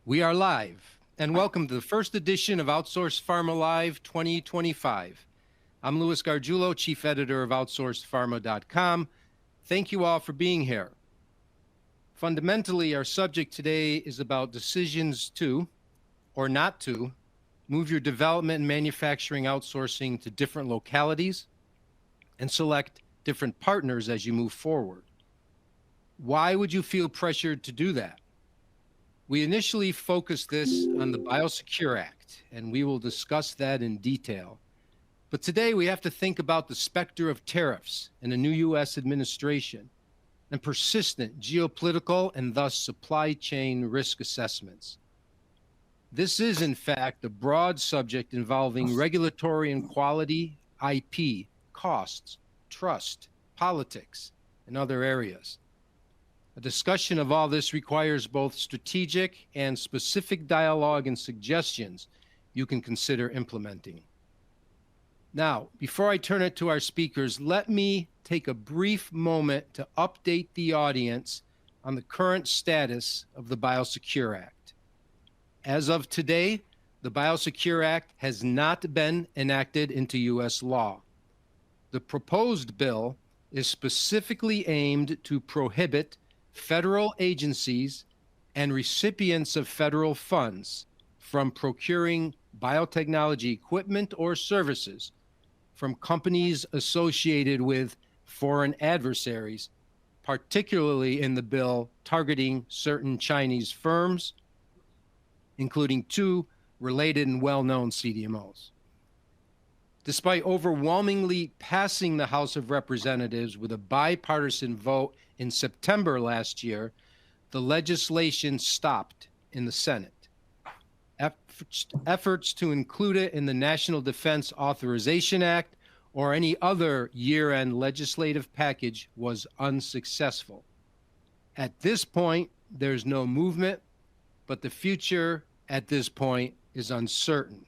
We are live, and welcome to the first edition of Outsourced Pharma Live 2025. I'm Louis Garguilo, Chief Editor of OutsourcedPharma.com. Thank you all for being here. Fundamentally, our subject today is about decisions to, or not to, move your development and manufacturing outsourcing to different localities and select different partners as you move forward. Why would you feel pressured to do that? We initially focused this on the BIOSECURE Act, and we will discuss that in detail. But today we have to think about the specter of tariffs and a new U.S. administration and persistent geopolitical and thus supply chain risk assessments. This is, in fact, a broad subject involving regulatory and quality, IP, costs, trust, politics, and other areas. A discussion of all this requires both strategic and specific dialogue and suggestions you can consider implementing. Now, before I turn it to our speakers, let me take a brief moment to update the audience on the current status of the BIOSECURE Act. As of today, the BIOSECURE Act has not been enacted into U.S. law. The proposed bill is specifically aimed to prohibit federal agencies and recipients of federal funds from procuring biotechnology equipment or services from companies associated with foreign adversaries, particularly in the bill targeting certain Chinese firms, including two related and well-known CDMOs. Despite overwhelmingly passing the House of Representatives with a bipartisan vote in September last year, the legislation stopped in the Senate. Efforts to include it in the National Defense Authorization Act or any other year-end legislative package was unsuccessful. At this point, there's no movement, but the future at this point is uncertain.